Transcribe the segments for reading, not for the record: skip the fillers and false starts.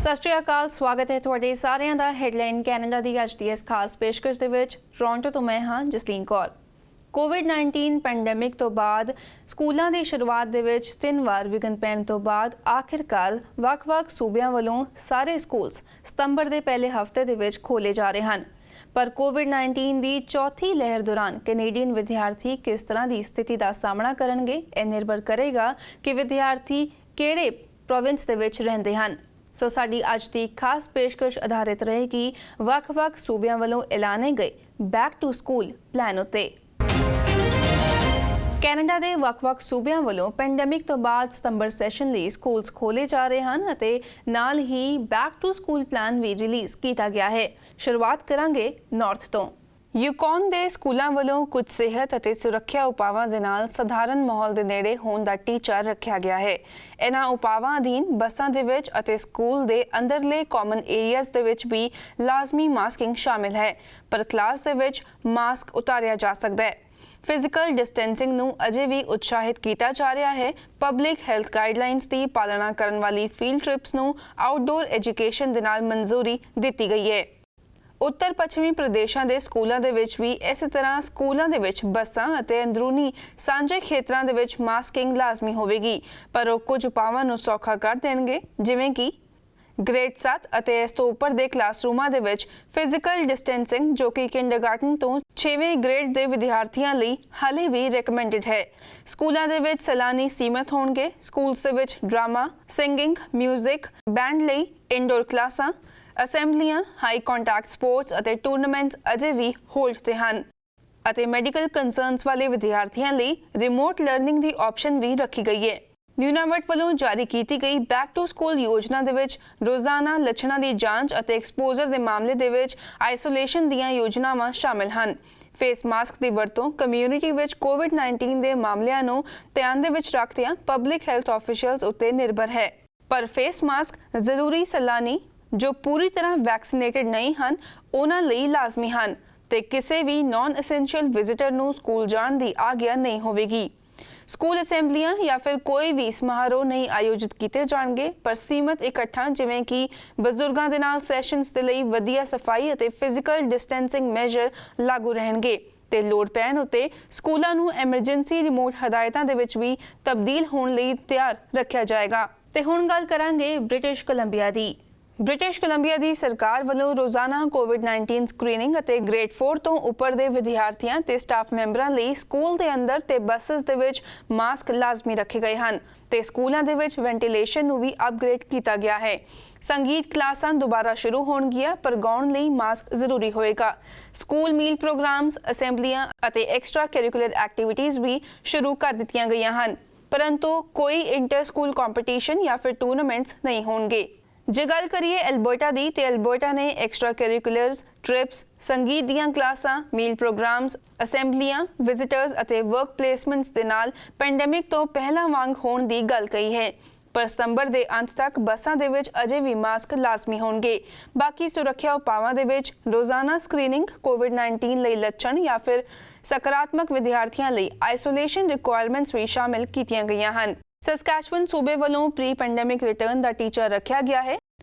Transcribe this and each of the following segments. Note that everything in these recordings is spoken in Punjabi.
ਸਤਿ ਸ਼੍ਰੀ ਅਕਾਲ, ਸਵਾਗਤ ਹੈ ਤੁਹਾਡੇ ਸਾਰਿਆਂ ਦਾ ਹੈਡਲਾਈਨ ਕੈਨੇਡਾ ਦੀ ਅੱਜ ਦੀ ਇਸ ਖਾਸ ਪੇਸ਼ਕਸ਼ ਦੇ ਵਿੱਚ। ਟੋਰਾਂਟੋ ਤੋਂ ਮੈਂ ਹਾਂ ਜਸਲੀਨ ਕੌਰ। ਕੋਵਿਡ-19 ਪੈਂਡੈਮਿਕ ਤੋਂ ਬਾਅਦ ਸਕੂਲਾਂ ਦੀ ਸ਼ੁਰੂਆਤ ਦੇ ਵਿੱਚ 3 ਵਾਰ ਵਿਘਨ ਪੈਣ ਤੋਂ ਬਾਅਦ ਆਖਿਰਕਾਰ ਵੱਖ-ਵੱਖ ਸੂਬਿਆਂ ਵੱਲੋਂ ਸਾਰੇ ਸਕੂਲਸ ਸਤੰਬਰ ਦੇ ਪਹਿਲੇ ਹਫ਼ਤੇ ਦੇ ਵਿੱਚ ਖੋਲ੍ਹੇ ਜਾ ਰਹੇ ਹਨ। ਪਰ ਕੋਵਿਡ-19 ਦੀ ਚੌਥੀ ਲਹਿਰ ਦੌਰਾਨ ਕੈਨੇਡੀਅਨ ਵਿਦਿਆਰਥੀ ਕਿਸ ਤਰ੍ਹਾਂ ਦੀ ਸਥਿਤੀ ਦਾ ਸਾਹਮਣਾ ਕਰਨਗੇ, ਇਹ ਨਿਰਭਰ ਕਰੇਗਾ ਕਿ ਵਿਦਿਆਰਥੀ ਕਿਹੜੇ ਪ੍ਰੋਵਿੰਸ ਦੇ ਵਿੱਚ ਰਹਿੰਦੇ ਹਨ। ਸੋ ਸਾਡੀ ਅੱਜ ਦੀ ਖਾਸ ਪੇਸ਼ਕਸ਼ ਆਧਾਰਿਤ ਰਹੇਗੀ ਵੱਖ-ਵੱਖ ਸੂਬਿਆਂ ਵੱਲੋਂ ਐਲਾਨੇ ਗਏ ਬੈਕ ਟੂ ਸਕੂਲ ਪਲਾਨ ਉੱਤੇ। ਕੈਨੇਡਾ ਦੇ ਵੱਖ-ਵੱਖ ਸੂਬਿਆਂ ਵੱਲੋਂ ਪੈਂਡੈਮਿਕ ਤੋਂ ਬਾਅਦ ਸਤੰਬਰ ਸੈਸ਼ਨ ਲਈ ਸਕੂਲਸ ਖੋਲ੍ਹੇ ਜਾ ਰਹੇ ਹਨ ਅਤੇ ਨਾਲ ਹੀ ਬੈਕ ਟੂ ਸਕੂਲ ਪਲਾਨ ਵੀ ਰਿਲੀਜ਼ ਕੀਤਾ ਗਿਆ ਹੈ। ਸ਼ੁਰੂਆਤ ਕਰਾਂਗੇ ਨਾਰਥ ਤੋਂ। ਯੂਕੌਨ ਦੇ ਸਕੂਲਾਂ ਵੱਲੋਂ ਕੁਝ ਸਿਹਤ ਅਤੇ ਸੁਰੱਖਿਆ ਉਪਾਵਾਂ ਦੇ ਨਾਲ ਸਧਾਰਨ ਮਾਹੌਲ ਦੇ ਨੇੜੇ ਹੋਣ ਦਾ ਟੀਚਾ ਰੱਖਿਆ ਗਿਆ ਹੈ। ਇਹਨਾਂ ਉਪਾਵਾਂ ਅਧੀਨ ਬੱਸਾਂ ਦੇ ਵਿੱਚ ਅਤੇ ਸਕੂਲ ਦੇ ਅੰਦਰਲੇ ਕਾਮਨ ਏਰੀਆਜ਼ ਦੇ ਵਿੱਚ ਵੀ ਲਾਜ਼ਮੀ ਮਾਸਕਿੰਗ ਸ਼ਾਮਿਲ ਹੈ, ਪਰ ਕਲਾਸ ਦੇ ਵਿੱਚ ਮਾਸਕ ਉਤਾਰਿਆ ਜਾ ਸਕਦਾ ਹੈ। ਫਿਜ਼ੀਕਲ ਡਿਸਟੈਂਸਿੰਗ ਨੂੰ ਅਜੇ ਵੀ ਉਤਸ਼ਾਹਿਤ ਕੀਤਾ ਜਾ ਰਿਹਾ ਹੈ। ਪਬਲਿਕ ਹੈਲਥ ਗਾਈਡਲਾਈਨਸ ਦੀ ਪਾਲਣਾ ਕਰਨ ਵਾਲੀ ਫੀਲਡ ਟ੍ਰਿਪਸ ਨੂੰ ਆਊਟਡੋਰ ਐਜੂਕੇਸ਼ਨ ਦੇ ਨਾਲ ਮਨਜ਼ੂਰੀ ਦਿੱਤੀ ਗਈ ਹੈ। ਉੱਤਰ ਪੱਛਮੀ ਪ੍ਰਦੇਸ਼ਾਂ ਦੇ ਸਕੂਲਾਂ ਦੇ ਵਿੱਚ ਵੀ ਇਸੇ ਤਰ੍ਹਾਂ ਸਕੂਲਾਂ ਦੇ ਵਿੱਚ ਬੱਸਾਂ ਅਤੇ ਅੰਦਰੂਨੀ ਸਾਂਝੇ ਖੇਤਰਾਂ ਦੇ ਵਿੱਚ ਮਾਸਕਿੰਗ ਲਾਜ਼ਮੀ ਹੋਵੇਗੀ, ਪਰ ਉਹ ਕੁਝ ਉਪਾਵਾਂ ਨੂੰ ਸੌਖਾ ਕਰ ਦੇਣਗੇ, ਜਿਵੇਂ ਕਿ ਗ੍ਰੇਡ 7 ਅਤੇ ਇਸ ਤੋਂ ਉੱਪਰ ਦੇ ਕਲਾਸਰੂਮਾਂ ਦੇ ਵਿੱਚ ਫਿਜ਼ੀਕਲ ਡਿਸਟੈਂਸਿੰਗ, ਜੋ ਕਿ ਕਿੰਡਰਗਾਰਟਨ ਤੋਂ 6ਵੇਂ ਗ੍ਰੇਡ ਦੇ ਵਿਦਿਆਰਥੀਆਂ ਲਈ ਹਾਲੇ ਵੀ ਰეკਮੈਂਡਡ ਹੈ। ਸਕੂਲਾਂ ਦੇ ਵਿੱਚ ਸੈਲਾਨੀ ਸੀਮਤ ਹੋਣਗੇ। ਸਕੂਲਸ ਦੇ ਵਿੱਚ ਡਰਾਮਾ, ਸਿੰਗਿੰਗ, ਮਿਊਜ਼ਿਕ, ਬੈਂਡ ਲਈ ਇੰਡੋਰ ਕਲਾਸਾਂ, ਅਸੈਂਬਲੀਆਂ, ਹਾਈ ਕੰਟੈਕਟ ਸਪੋਰਟਸ ਅਤੇ ਟੂਰਨਾਮੈਂਟਸ ਅਜੇ ਵੀ ਹੋਲਡ ਤੇ ਹਨ ਅਤੇ ਮੈਡੀਕਲ ਕੰਸਰਨਸ ਵਾਲੇ ਵਿਦਿਆਰਥੀਆਂ ਲਈ ਰਿਮੋਟ ਲਰਨਿੰਗ ਦੀ ਆਪਸ਼ਨ ਵੀ ਰੱਖੀ ਗਈ ਹੈ। ਨਿਊਨਾਵਟ ਵੱਲੋਂ ਜਾਰੀ ਕੀਤੀ ਗਈ ਬੈਕ ਟੂ ਸਕੂਲ ਯੋਜਨਾ ਦੇ ਵਿੱਚ ਰੋਜ਼ਾਨਾ ਲੱਛਣਾਂ ਦੀ ਜਾਂਚ ਅਤੇ ਐਕਸਪੋਜ਼ਰ ਦੇ ਮਾਮਲੇ ਦੇ ਵਿੱਚ ਆਈਸੋਲੇਸ਼ਨ ਦੀਆਂ ਯੋਜਨਾਵਾਂ ਸ਼ਾਮਿਲ ਹਨ। ਫੇਸ ਮਾਸਕ ਦੀ ਵਰਤੋਂ ਕਮਿਊਨਿਟੀ ਵਿੱਚ ਕੋਵਿਡ-19 ਦੇ ਮਾਮਲਿਆਂ ਨੂੰ ਧਿਆਨ ਦੇ ਵਿੱਚ ਰੱਖਦਿਆਂ ਪਬਲਿਕ ਹੈਲਥ ਆਫੀਸ਼ੀਅਲਸ ਉੱਤੇ ਨਿਰਭਰ ਹੈ, ਪਰ ਫੇਸ ਮਾਸਕ ਜ਼ਰੂਰੀ ਸੈਲਾਨੀ ਜੋ ਪੂਰੀ ਤਰ੍ਹਾਂ ਵੈਕਸੀਨੇਟਡ ਨਹੀਂ ਹਨ ਉਹਨਾਂ ਲਈ ਲਾਜ਼ਮੀ ਹਨ ਤੇ ਕਿਸੇ ਵੀ ਨਾਨ ਐਸੈਂਸ਼ੀਅਲ ਵਿਜ਼ਿਟਰ ਨੂੰ ਸਕੂਲ ਜਾਣ ਦੀ ਆਗਿਆ ਨਹੀਂ ਹੋਵੇਗੀ। ਸਕੂਲ ਅਸੈਂਬਲੀਆਂ ਜਾਂ ਫਿਰ ਕੋਈ ਵੀ ਸਮਾਰੋਹ ਨਹੀਂ ਆਯੋਜਿਤ ਕੀਤੇ ਜਾਣਗੇ, ਪਰ ਸੀਮਤ ਇਕੱਠਾਂ ਜਿਵੇਂ ਕਿ ਬਜ਼ੁਰਗਾਂ ਦੇ ਨਾਲ ਸੈਸ਼ਨਸ ਦੇ ਲਈ ਵਧੀਆ ਸਫਾਈ ਅਤੇ ਫਿਜ਼ੀਕਲ ਡਿਸਟੈਂਸਿੰਗ ਮੈਜਰ ਲਾਗੂ ਰਹਿਣਗੇ ਤੇ ਲੋੜ ਪੈਣ ਉੱਤੇ ਸਕੂਲਾਂ ਨੂੰ ਐਮਰਜੈਂਸੀ ਰਿਮੋਟ ਹਦਾਇਤਾਂ ਦੇ ਵਿੱਚ ਵੀ ਤਬਦੀਲ ਹੋਣ ਲਈ ਤਿਆਰ ਰੱਖਿਆ ਜਾਏਗਾ। ਤੇ ਹੁਣ ਗੱਲ ਕਰਾਂਗੇ ਬ੍ਰਿਟਿਸ਼ ਕੋਲੰਬੀਆ ਦੀ। ਬ੍ਰਿਟਿਸ਼ ਕੋਲੰਬੀਆ ਦੀ ਸਰਕਾਰ ਵੱਲੋਂ ਰੋਜ਼ਾਨਾ ਕੋਵਿਡ-19 ਸਕਰੀਨਿੰਗ ਅਤੇ ਗ੍ਰੇਡ 4 ਤੋਂ ਉੱਪਰ ਦੇ ਵਿਦਿਆਰਥੀਆਂ ਤੇ ਸਟਾਫ ਮੈਂਬਰਾਂ ਲਈ ਸਕੂਲ ਦੇ ਅੰਦਰ ਤੇ ਬੱਸਸ ਦੇ ਵਿੱਚ ਮਾਸਕ ਲਾਜ਼ਮੀ ਰੱਖੇ ਗਏ ਹਨ ਤੇ ਸਕੂਲਾਂ ਦੇ ਵਿੱਚ ਵੈਂਟੀਲੇਸ਼ਨ ਨੂੰ ਵੀ ਅਪਗ੍ਰੇਡ ਕੀਤਾ ਗਿਆ ਹੈ। ਸੰਗੀਤ ਕਲਾਸਾਂ ਦੁਬਾਰਾ ਸ਼ੁਰੂ ਹੋਣਗੀਆਂ, ਪਰ ਗਾਉਣ ਲਈ ਮਾਸਕ ਜ਼ਰੂਰੀ ਹੋਏਗਾ। ਸਕੂਲ ਮੀਲ ਪ੍ਰੋਗਰਾਮਸ, ਅਸੈਂਬਲੀਆਂ ਅਤੇ ਐਕਸਟਰਾ ਕਰਿਕੂਲਰ ਐਕਟੀਵਿਟੀਜ਼ ਵੀ ਸ਼ੁਰੂ ਕਰ ਦਿੱਤੀਆਂ ਗਈਆਂ ਹਨ, ਪਰੰਤੂ ਕੋਈ ਇੰਟਰ ਸਕੂਲ ਕੰਪੀਟੀਸ਼ਨ ਜਾਂ ਫਿਰ ਟੂਰਨਾਮੈਂਟਸ ਨਹੀਂ ਹੋਣਗੇ। ਜੇ ਗੱਲ ਕਰੀਏ ਐਲਬਰਟਾ ਦੀ, ਤੇ ਐਲਬਰਟਾ ਨੇ ਐਕਸਟਰਾ ਕਰਿਕੂਲਰਸ, ਟ੍ਰਿਪਸ, ਸੰਗੀਤ ਦੀਆਂ ਕਲਾਸਾਂ, ਮੀਲ ਪ੍ਰੋਗਰਾਮਸ, ਅਸੈਂਬਲੀਆਂ, ਵਿਜ਼ਿਟਰਸ ਅਤੇ ਵਰਕ ਪਲੇਸਮੈਂਟਸ ਦੇ ਨਾਲ ਪੈਂਡੈਮਿਕ ਤੋਂ ਪਹਿਲਾਂ ਵਾਂਗ ਹੋਣ ਦੀ ਗੱਲ ਕਹੀ ਹੈ, ਪਰ ਸਤੰਬਰ ਦੇ ਅੰਤ ਤੱਕ ਬੱਸਾਂ ਦੇ ਵਿੱਚ ਅਜੇ ਵੀ ਮਾਸਕ ਲਾਜ਼ਮੀ ਹੋਣਗੇ। ਬਾਕੀ ਸੁਰੱਖਿਆ ਉਪਾਵਾਂ ਦੇ ਵਿੱਚ ਰੋਜ਼ਾਨਾ ਸਕਰੀਨਿੰਗ, ਕੋਵਿਡ-19 ਲਈ ਲੱਛਣ ਜਾਂ ਫਿਰ ਸਕਾਰਾਤਮਕ ਵਿਦਿਆਰਥੀਆਂ ਲਈ ਆਈਸੋਲੇਸ਼ਨ ਰਿਕੁਆਇਰਮੈਂਟਸ ਵੀ ਸ਼ਾਮਿਲ ਕੀਤੀਆਂ ਗਈਆਂ ਹਨ। ਸਸਕੈਚੁਅਨ ਸੂਬੇ ਵੱਲੋਂ ਪ੍ਰੀ ਪੈਂਡੈਮਿਕ ਰਿਟਰਨ ਦਾ ਟੀਚਾ ਰੱਖਿਆ ਗਿਆ ਹੈ,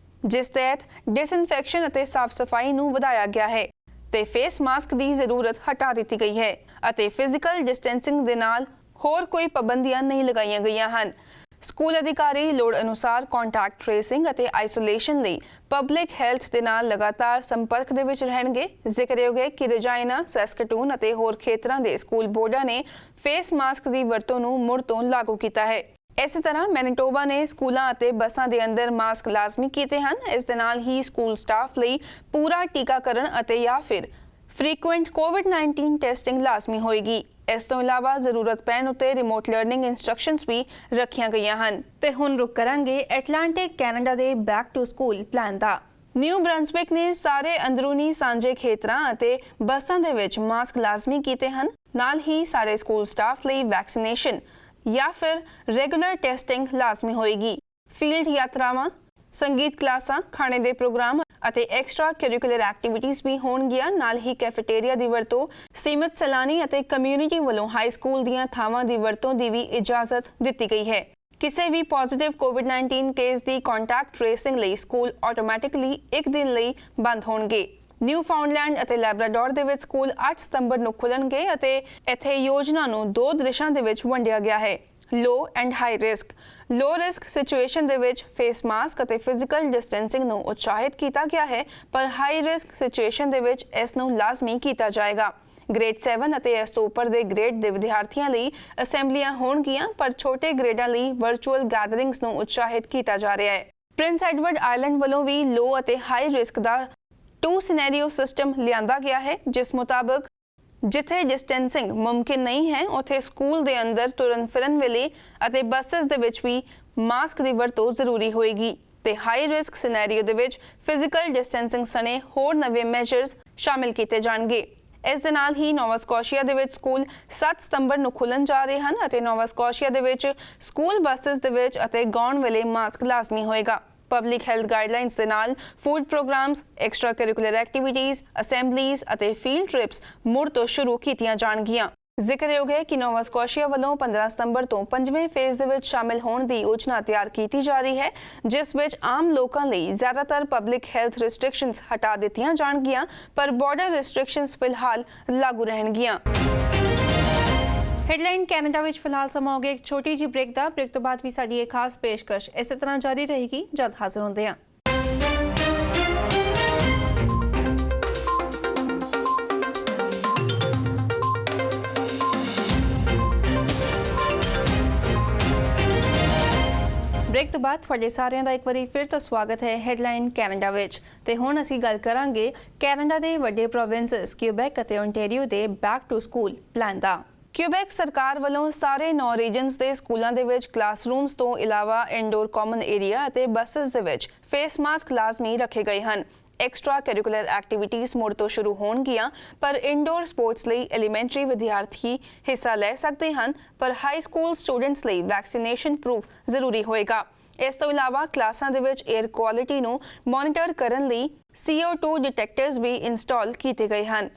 ਜਿਸ ਤਹਿਤ ਡਿਸਇਨਫੈਕਸ਼ਨ ਅਤੇ ਸਾਫ਼ ਸਫਾਈ ਨੂੰ ਵਧਾਇਆ ਗਿਆ ਹੈ ਤੇ ਫੇਸ ਮਾਸਕ ਦੀ ਜ਼ਰੂਰਤ ਹਟਾ ਦਿੱਤੀ ਗਈ ਹੈ ਅਤੇ ਫਿਜ਼ੀਕਲ ਡਿਸਟੈਂਸਿੰਗ ਦੇ ਨਾਲ ਹੋਰ ਕੋਈ ਪਾਬੰਦੀਆਂ ਨਹੀਂ ਲਗਾਈਆਂ ਗਈਆਂ ਹਨ। ਸਕੂਲ ਅਧਿਕਾਰੀ ਲੋੜ ਅਨੁਸਾਰ ਕੰਟੈਕਟ ਟ੍ਰੇਸਿੰਗ ਅਤੇ ਆਈਸੋਲੇਸ਼ਨ ਲਈ ਪਬਲਿਕ ਹੈਲਥ ਦੇ ਨਾਲ ਲਗਾਤਾਰ ਸੰਪਰਕ ਦੇ ਵਿੱਚ ਰਹਿਣਗੇ। ਜ਼ਿਕਰਯੋਗ ਹੈ ਕਿ ਰਜਾਈਨਾ, ਸੈਸਕਟੂਨ ਅਤੇ ਹੋਰ ਖੇਤਰਾਂ ਦੇ ਸਕੂਲ ਬੋਰਡਾਂ ਨੇ ਫੇਸ ਮਾਸਕ ਦੀ ਵਰਤੋਂ ਨੂੰ ਮੁੜ ਤੋਂ ਲਾਗੂ ਕੀਤਾ ਹੈ। ਇਸੇ ਤਰ੍ਹਾਂ ਮੈਨੀਟੋਬਾ ਨੇ ਸਕੂਲਾਂ ਅਤੇ ਬੱਸਾਂ ਦੇ ਅੰਦਰ ਮਾਸਕ ਲਾਜ਼ਮੀ ਕੀਤੇ ਹਨ। ਇਸ ਦੇ ਨਾਲ ਹੀ ਸਕੂਲ ਸਟਾਫ ਲਈ ਪੂਰਾ ਟੀਕਾਕਰਨ ਅਤੇ ਜਾਂ ਫਿਰ ਫ੍ਰੀਕੁਐਂਟ ਕੋਵਿਡ-19 ਟੈਸਟਿੰਗ ਲਾਜ਼ਮੀ ਹੋਏਗੀ। ਇਸ ਤੋਂ ਇਲਾਵਾ ਜ਼ਰੂਰਤ ਪੈਣ ਉੱਤੇ ਰਿਮੋਟ ਲਰਨਿੰਗ ਇੰਸਟਰਕਸ਼ਨਸ ਵੀ ਰੱਖੀਆਂ ਗਈਆਂ ਹਨ। ਤੇ ਹੁਣ ਰੁਕ ਕਰਾਂਗੇ ਐਟਲਾਂਟਿਕ ਕੈਨੇਡਾ ਦੇ ਬੈਕ ਟੂ ਸਕੂਲ ਪਲਾਨ ਦਾ। ਨਿਊ ਬ੍ਰੰਸਵਿਕ ਨੇ ਸਾਰੇ ਅੰਦਰੂਨੀ ਸਾਂਝੇ ਖੇਤਰਾਂ ਅਤੇ ਬੱਸਾਂ ਦੇ ਵਿੱਚ ਮਾਸਕ ਲਾਜ਼ਮੀ ਕੀਤੇ ਹਨ। ਨਾਲ ਹੀ ਸਾਰੇ ਸਕੂਲ ਸਟਾਫ ਲਈ ਵੈਕਸੀਨੇਸ਼ਨ ਜਾਂ ਫਿਰ ਰੈਗੂਲਰ ਟੈਸਟਿੰਗ ਲਾਜ਼ਮੀ ਹੋਏਗੀ। ਫੀਲਡ ਯਾਤਰਾਵਾਂ, ਸੰਗੀਤ ਕਲਾਸਾਂ, ਖਾਣੇ ਦੇ ਪ੍ਰੋਗਰਾਮ ਅਤੇ ਐਕਸਟਰਾ ਕਰਿਕੂਲਰ ਐਕਟੀਵਿਟੀਜ਼ ਵੀ ਹੋਣਗੀਆਂ। ਨਾਲ ਹੀ ਕੈਫੇਟੇਰੀਆ ਦੀ ਵਰਤੋਂ, ਸੀਮਤ ਸੈਲਾਨੀ ਅਤੇ ਕਮਿਊਨਿਟੀ ਵੱਲੋਂ ਹਾਈ ਸਕੂਲ ਦੀਆਂ ਥਾਵਾਂ ਦੀ ਵਰਤੋਂ ਦੀ ਵੀ ਇਜਾਜ਼ਤ ਦਿੱਤੀ ਗਈ ਹੈ। ਕਿਸੇ ਵੀ ਪੋਜ਼ਿਟਿਵ ਕੋਵਿਡ-19 ਕੇਸ ਦੀ ਕੰਟੈਕਟ ਟ੍ਰੇਸਿੰਗ ਲਈ ਸਕੂਲ ਆਟੋਮੈਟਿਕਲੀ ਇੱਕ ਦਿਨ ਲਈ ਬੰਦ ਹੋਣਗੇ। ਨਿਊ ਫਾਊਂਡਲੈਂਡ ਅਤੇ ਲੈਬਰਾਡੋਰ ਦੇ ਵਿੱਚ ਸਕੂਲ 8 ਸਤੰਬਰ ਨੂੰ ਖੁੱਲਣਗੇ ਅਤੇ ਇੱਥੇ ਯੋਜਨਾ ਨੂੰ 2 ਦਿਸ਼ਾਵਾਂ ਦੇ ਵਿੱਚ ਵੰਡਿਆ ਗਿਆ ਹੈ। Low and high risk. Low risk situation ਦੇ ਵਿੱਚ ਫੇਸ ਮਾਸਕ ਅਤੇ ਫਿਜ਼ੀਕਲ ਡਿਸਟੈਂਸਿੰਗ ਨੂੰ ਉਤਸ਼ਾਹਿਤ ਕੀਤਾ ਗਿਆ ਹੈ, ਪਰ ਹਾਈ ਰਿਸਕ ਸਿਚੁਏਸ਼ਨ ਦੇ ਵਿੱਚ ਇਸ ਨੂੰ ਲਾਜ਼ਮੀ ਕੀਤਾ ਜਾਏਗਾ। ਗ੍ਰੇਡ 7 ਅਤੇ ਇਸ ਤੋਂ ਉੱਪਰ ਦੇ ਗ੍ਰੇਡ ਦੇ ਵਿਦਿਆਰਥੀਆਂ ਲਈ ਅਸੈਂਬਲੀਆਂ ਹੋਣਗੀਆਂ, ਪਰ ਛੋਟੇ ਗ੍ਰੇਡਾਂ ਲਈ ਵਰਚੁਅਲ ਗੈਦਰਿੰਗਸ ਨੂੰ ਉਤਸ਼ਾਹਿਤ ਕੀਤਾ ਜਾ ਰਿਹਾ ਹੈ। ਪ੍ਰਿੰਸ ਐਡਵਰਡ ਆਈਲੈਂਡ ਵੱਲੋਂ ਵੀ ਲੋ ਅਤੇ ਹਾਈ ਰਿਸਕ ਦਾ 2 ਸਿਨੈਰੀਓ ਸਿਸਟਮ ਲਿਆਂਦਾ ਗਿਆ ਹੈ, ਜਿਸ ਮੁਤਾਬਕ ਜਿੱਥੇ ਡਿਸਟੈਂਸਿੰਗ ਮੁਮਕਿਨ ਨਹੀਂ ਹੈ ਉੱਥੇ ਸਕੂਲ ਦੇ ਅੰਦਰ ਤੁਰਨ ਫਿਰਨ ਵੇਲੇ ਅਤੇ ਬੱਸਸ ਦੇ ਵਿੱਚ ਵੀ ਮਾਸਕ ਦੀ ਵਰਤੋਂ ਜ਼ਰੂਰੀ ਹੋਏਗੀ ਤੇ ਹਾਈ ਰਿਸਕ ਸਿਨੈਰੀਓ ਦੇ ਵਿੱਚ ਫਿਜ਼ੀਕਲ ਡਿਸਟੈਂਸਿੰਗ ਸਣੇ ਹੋਰ ਨਵੇਂ ਮੈਜਰਸ ਸ਼ਾਮਿਲ ਕੀਤੇ ਜਾਣਗੇ। ਇਸ ਦੇ ਨਾਲ ਹੀ ਨੋਵਾ ਸਕੋਸ਼ੀਆ ਦੇ ਵਿੱਚ ਸਕੂਲ 7 ਸਤੰਬਰ ਨੂੰ ਖੁੱਲਣ ਜਾ ਰਹੇ ਹਨ ਅਤੇ ਨੋਵਾ ਸਕੋਸ਼ੀਆ ਦੇ ਵਿੱਚ ਸਕੂਲ ਬੱਸਸ ਦੇ ਵਿੱਚ ਅਤੇ ਗਾਉਣ ਵੇਲੇ ਮਾਸਕ ਲਾਜ਼ਮੀ ਹੋਏਗਾ। ਪਬਲਿਕ ਹੈਲਥ ਗਾਈਡਲਾਈਨਸ ਦੇ ਨਾਲ food programmes, extra curricular activities, assemblies ਅਤੇ ਫੀਲਡ ਟ੍ਰਿਪਸ ਮੁੜ ਤੋਂ ਸ਼ੁਰੂ ਕੀਤੀਆਂ ਜਾਣਗੀਆਂ। ਜ਼ਿਕਰਯੋਗ ਹੈ ਕਿ ਨੋਵਾ ਸਕੋਸ਼ੀਆ ਵੱਲੋਂ 15 ਸਤੰਬਰ ਤੋਂ 5ਵੇਂ ਫੇਜ਼ ਦੇ ਵਿੱਚ ਸ਼ਾਮਿਲ ਹੋਣ ਦੀ ਯੋਜਨਾ ਤਿਆਰ ਕੀਤੀ ਜਾ ਰਹੀ ਹੈ, ਜਿਸ ਵਿੱਚ ਆਮ ਲੋਕਾਂ ਲਈ ਜ਼ਿਆਦਾਤਰ ਪਬਲਿਕ ਹੈਲਥ ਰਿਸਟ੍ਰਿਕਸ਼ਨਸ ਹਟਾ ਦਿੱਤੀਆਂ ਜਾਣਗੀਆਂ, ਪਰ ਬਾਰਡਰ ਰਿਸਟ੍ਰਿਕਸ਼ਨਸ ਫਿਲਹਾਲ ਲਾਗੂ ਰਹਿਣਗੀਆਂ। ਹੈਡਲਾਈਨ ਕੈਨੇਡਾ ਵਿੱਚ ਫਿਲਹਾਲ ਸਮਾਂ ਹੋ ਗਿਆ ਇੱਕ ਛੋਟੀ ਜਿਹੀ ਬ੍ਰੇਕ ਦਾ। ਬ੍ਰੇਕ ਤੋਂ ਬਾਅਦ ਵੀ ਸਾਡੀ ਇਹ ਖਾਸ ਪੇਸ਼ਕਸ਼ ਇਸੇ ਤਰ੍ਹਾਂ ਜਾਰੀ ਰਹੇਗੀ। ਜਦ ਹਾਜ਼ਰ ਹੁੰਦੇ ਹਾਂ। ਬ੍ਰੇਕ ਤੋਂ ਬਾਅਦ ਤੁਹਾਡੇ ਸਾਰਿਆਂ ਦਾ ਇੱਕ ਵਾਰੀ ਫਿਰ ਤੋਂ ਸਵਾਗਤ ਹੈ ਹੈਡਲਾਈਨ ਕੈਨੇਡਾ ਵਿੱਚ ਤੇ ਹੁਣ ਅਸੀਂ ਗੱਲ ਕਰਾਂਗੇ ਕੈਨੇਡਾ ਦੇ ਵੱਡੇ ਪ੍ਰੋਵਿੰਸਸ ਕਿਊਬੈਕ ਅਤੇ ਓਨਟਾਰੀਓ ਦੇ ਬੈਕ ਟੂ ਸਕੂਲ ਪਲਾਨ ਦਾ। ਕਿਊਬੈਕ ਸਰਕਾਰ ਵੱਲੋਂ ਸਾਰੇ 9 ਰੀਜਨਸ ਦੇ ਸਕੂਲਾਂ ਦੇ ਵਿੱਚ ਕਲਾਸਰੂਮਸ ਤੋਂ ਇਲਾਵਾ ਇੰਡੋਰ ਕਾਮਨ ਏਰੀਆ ਅਤੇ ਬੱਸਸ ਦੇ ਵਿੱਚ ਫੇਸ ਮਾਸਕ ਲਾਜ਼ਮੀ ਰੱਖੇ ਗਏ ਹਨ। ਐਕਸਟਰਾ ਕਰਿਕੂਲਰ ਐਕਟੀਵਿਟੀਜ਼ ਮੁੜ ਤੋਂ ਸ਼ੁਰੂ ਹੋਣਗੀਆਂ, ਪਰ ਇੰਡੋਰ ਸਪੋਰਟਸ ਲਈ ਐਲੀਮੈਂਟਰੀ ਵਿਦਿਆਰਥੀ ਹਿੱਸਾ ਲੈ ਸਕਦੇ ਹਨ, ਪਰ ਹਾਈ ਸਕੂਲ ਸਟੂਡੈਂਟਸ ਲਈ ਵੈਕਸੀਨੇਸ਼ਨ ਪ੍ਰੂਫ ਜ਼ਰੂਰੀ ਹੋਏਗਾ। ਇਸ ਤੋਂ ਇਲਾਵਾ ਕਲਾਸਾਂ ਦੇ ਵਿੱਚ 에ਅਰ ਕੁਆਲਿਟੀ ਨੂੰ ਮੋਨੀਟਰ ਕਰਨ ਲਈ CO2 ਡਿਟੈਕਟਰਸ ਵੀ ਇੰਸਟਾਲ ਕੀਤੇ ਗਏ ਹਨ।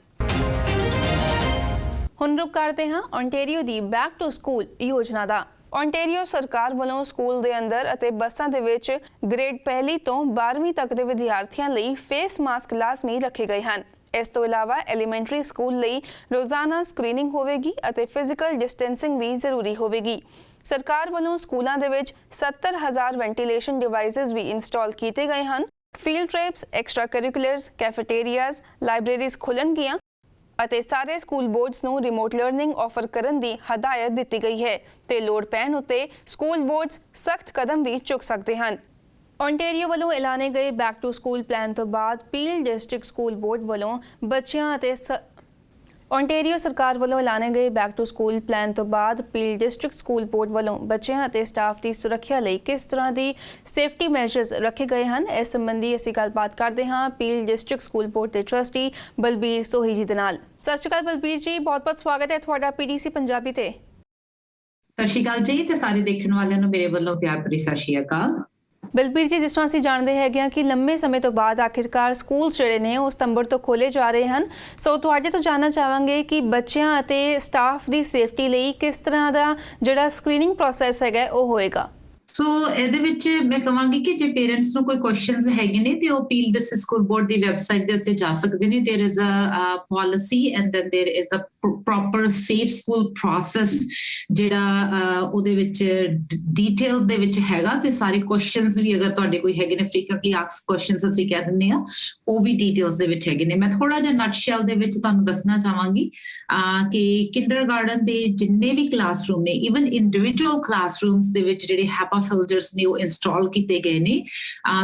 ਹੁਣ ਰੁਕ ਕਰਦੇ ਹਾਂ Ontario the back to school ਯੋਜਨਾ ਦਾ। ਓਨਟਾਰੀਓ ਸਰਕਾਰ ਵੱਲੋਂ ਸਕੂਲ ਦੇ ਅੰਦਰ ਅਤੇ ਬੱਸਾਂ ਦੇ ਵਿੱਚ ਗ੍ਰੇਡ 1 ਤੋਂ 12ਵੀਂ ਤੱਕ ਦੇ ਵਿਦਿਆਰਥੀਆਂ ਲਈ ਫੇਸ ਮਾਸਕ ਲਾਜ਼ਮੀ ਰੱਖੇ ਗਏ ਹਨ। ਇਸ ਤੋਂ ਇਲਾਵਾ ਐਲੀਮੈਂਟਰੀ ਸਕੂਲ ਲਈ ਰੋਜ਼ਾਨਾ ਸਕਰੀਨਿੰਗ ਹੋਵੇਗੀ ਅਤੇ ਫਿਜ਼ੀਕਲ ਡਿਸਟੈਂਸਿੰਗ ਵੀ ਜ਼ਰੂਰੀ ਹੋਵੇਗੀ। ਸਰਕਾਰ ਵੱਲੋਂ ਸਕੂਲਾਂ ਦੇ ਵਿੱਚ 70,000 ਵੈਂਟੀਲੇਸ਼ਨ ਡਿਵਾਈਸਿਸ ਵੀ ਇੰਸਟਾਲ ਕੀਤੇ ਗਏ ਹਨ। ਫੀਲਡ ਟ੍ਰਿਪਸ, ਐਕਸਟਰਾ ਕਰਿਕੂਲਰਸ, ਕੈਫੇਟੇਰੀਆਜ਼, ਲਾਇਬ੍ਰੇਰੀਜ਼ ਖੁੱਲਣਗੀਆਂ ਅਤੇ ਸਾਰੇ ਸਕੂਲ ਬੋਰਡਸ ਨੂੰ ਰਿਮੋਟ ਲਰਨਿੰਗ ਆਫਰ ਕਰਨ ਦੀ ਹਦਾਇਤ ਦਿੱਤੀ ਗਈ ਹੈ ਤੇ ਲੋੜ ਪੈਣ ਉੱਤੇ ਸਕੂਲ ਬੋਰਡਸ ਸਖਤ ਕਦਮ ਵੀ ਚੁੱਕ ਸਕਦੇ ਹਨ। ਓਨਟਾਰੀਓ ਵੱਲੋਂ ਐਲਾਨੇ ਗਏ ਬੈਕ ਟੂ ਸਕੂਲ ਪਲਾਨ ਤੋਂ ਬਾਅਦ ਪੀਲ ਡਿਸਟ੍ਰਿਕਟ ਸਕੂਲ ਬੋਰਡ ਵੱਲੋਂ ਬੱਚਿਆਂ ਅਤੇ ਓਨਟਾਰੀਓ ਸਰਕਾਰ ਵੱਲੋਂ ਐਲਾਨੇ ਗਏ ਬੈਕ ਟੂ ਸਕੂਲ ਪਲਾਨ ਤੋਂ ਬਾਅਦ ਪੀਲ ਡਿਸਟ੍ਰਿਕਟ ਸਕੂਲ ਬੋਰਡ ਵੱਲੋਂ ਬੱਚਿਆਂ ਅਤੇ ਸਟਾਫ ਦੀ ਸੁਰੱਖਿਆ ਲਈ ਕਿਸ ਤਰ੍ਹਾਂ ਦੀ ਸੇਫਟੀ ਮੈਜਰਸ ਰੱਖੇ ਗਏ ਹਨ, ਇਸ ਸੰਬੰਧੀ ਅਸੀਂ ਗੱਲਬਾਤ ਕਰਦੇ ਹਾਂ ਪੀਲ ਡਿਸਟ੍ਰਿਕਟ ਸਕੂਲ ਬੋਰਡ ਦੇ ਟਰਸਟੀ ਬਲਬੀਰ ਸੋਹੀ ਜੀ ਦੇ ਨਾਲ। ਸਤਿ ਸ਼੍ਰੀ ਅਕਾਲ ਬਲਬੀਰ ਜੀ, ਬਹੁਤ-ਬਹੁਤ ਸਵਾਗਤ ਹੈ ਤੁਹਾਡਾ PDC ਪੰਜਾਬੀ ਤੇ। ਸਤਿ ਸ਼੍ਰੀ ਅਕਾਲ ਜੀ ਤੇ ਸਾਰੇ ਦੇਖਣ ਵਾਲਿਆਂ ਨੂੰ ਮੇਰੇ ਵੱਲੋਂ ਪਿਆਰ ਭਰੀ ਸਤਿ ਸ਼੍ਰੀ ਅਕਾਲ। ਬਲਬੀਰ ਜੀ, ਜਿਸ ਤਰ੍ਹਾਂ ਅਸੀਂ ਜਾਣਦੇ ਹੈਗੇ ਹਾਂ ਕਿ ਲੰਮੇ ਸਮੇਂ ਤੋਂ ਬਾਅਦ ਆਖਿਰਕਾਰ ਸਕੂਲ ਜਿਹੜੇ ਨੇ ਉਹ ਸਤੰਬਰ ਤੋਂ ਖੋਲੇ ਜਾ ਰਹੇ ਹਨ, ਸੋ ਤੁਹਾਡੇ ਤੋਂ ਜਾਣਨਾ ਚਾਹਾਂਗੇ ਕਿ ਬੱਚਿਆਂ ਅਤੇ ਸਟਾਫ ਦੀ ਸੇਫਟੀ ਲਈ ਕਿਸ ਤਰ੍ਹਾਂ ਦਾ ਜਿਹੜਾ ਸਕਰੀਨਿੰਗ ਪ੍ਰੋਸੈਸ ਹੈਗਾ ਉਹ ਹੋਏਗਾ। ਸੋ ਇਹਦੇ ਵਿੱਚ ਮੈਂ ਕਹਾਂਗੀ ਕਿ ਜੇ ਪੇਰੈਂਟਸ ਨੂੰ ਕੋਈ ਕੁਐਸਚਨਸ ਹੈਗੇ ਨੇ ਤੇ ਉਹ ਪੀਲ ਡਿਸਟ੍ਰਿਕਟ ਸਕੂਲ ਬੋਰਡ ਦੀ ਵੈਬਸਾਈਟ ਦੇ ਉੱਤੇ ਜਾ ਸਕਦੇ ਨੇ। There is a policy and then there is a proper safe school process ਜਿਹੜਾ ਉਹਦੇ ਵਿੱਚ ਡੀਟੇਲ ਦੇ ਵਿੱਚ ਹੈਗਾ ਤੇ ਸਾਰੇ ਕੁਐਸਚਨਸ ਵੀ ਅਗਰ ਤੁਹਾਡੇ ਕੋਈ ਹੈਗੇ ਨੇ ਫ੍ਰੀਕੁਐਂਟਲੀ ਆਸਕਡ ਕੁਐਸਚਨਸ ਅਸੀਂ ਕਹਿ ਦਿੰਦੇ ਆ, ਉਹ ਵੀ ਡੀਟੇਲਸ ਦੇ ਵਿੱਚ ਹੈਗੇ ਨੇ। ਮੈਂ ਥੋੜਾ ਜਿਹਾ ਨਟਸ਼ੈਲ ਦੇ ਵਿੱਚ ਤੁਹਾਨੂੰ ਦੱਸਣਾ ਚਾਹਾਂਗੀ ਕਿ ਕਿੰਡਰਗਾਰਟਨ ਦੇ ਜਿੰਨੇ ਵੀ ਕਲਾਸਰੂਮ ਨੇ, ਈਵਨ ਇੰਡੀਵਿਜੂਅਲ ਕਲਾਸਰੂਮਸ ਦੇ ਵਿੱਚ ਜਿਹੜੇ ਹੈਪਾ ਫਿਲਟਰਸ ਨੇ ਉਹ ਇੰਸਟਾਲ ਕੀਤੇ ਗਏ ਨੇ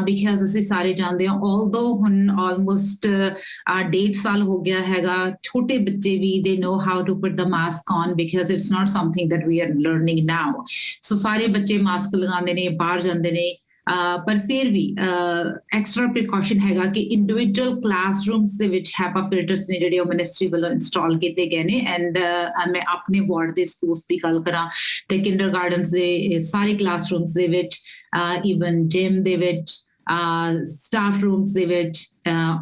ਬਿਕਾਜ਼ ਅਸੀਂ ਸਾਰੇ ਜਾਣਦੇ ਹਾਂ ਆਲਦੋ ਹੁਣ ਆਲਮੋਸਟ 1.5 ਸਾਲ ਹੋ ਗਿਆ ਹੈਗਾ, ਛੋਟੇ ਬੱਚੇ ਵੀ ਦੇ know how to put the mask on because it's not something that we are learning now. So ਸਾਰੇ ਬੱਚੇ ਮਾਸਕ ਲਗਾਉਂਦੇ ਨੇ, ਬਾਹਰ ਜਾਂਦੇ ਨੇ, ਪਰ ਫਿਰ ਵੀ ਐਕਸਟਰਾ ਪ੍ਰੀਕਾਸ਼ਨ ਹੈਗਾ ਕਿ ਇੰਡੀਵਿਜੂਅਲ ਕਲਾਸਰੂਮਸ ਦੇ ਵਿੱਚ ਹੈਪਾ ਫਿਲਟਰਸ ਨੇ ਜਿਹੜੇ ਉਹ ਮਿਨਿਸਟਰੀ ਵੱਲੋਂ ਇੰਸਟਾਲ ਕੀਤੇ ਗਏ ਨੇ। ਐਂਡ ਮੈਂ ਆਪਣੇ ਵਾਰਡ ਦੇ ਸਕੂਲਸ ਦੀ ਗੱਲ ਕਰਾਂ ਤੇ ਕਿੰਡਰਗਾਰਟਨਸ ਦੇ ਸਾਰੇ ਕਲਾਸਰੂਮਸ ਦੇ ਵਿੱਚ, ਈਵਨ ਜਿਮ ਦੇ ਵਿੱਚ, ਸਟਾਫ ਰੂਮਸ ਦੇ ਵਿੱਚ,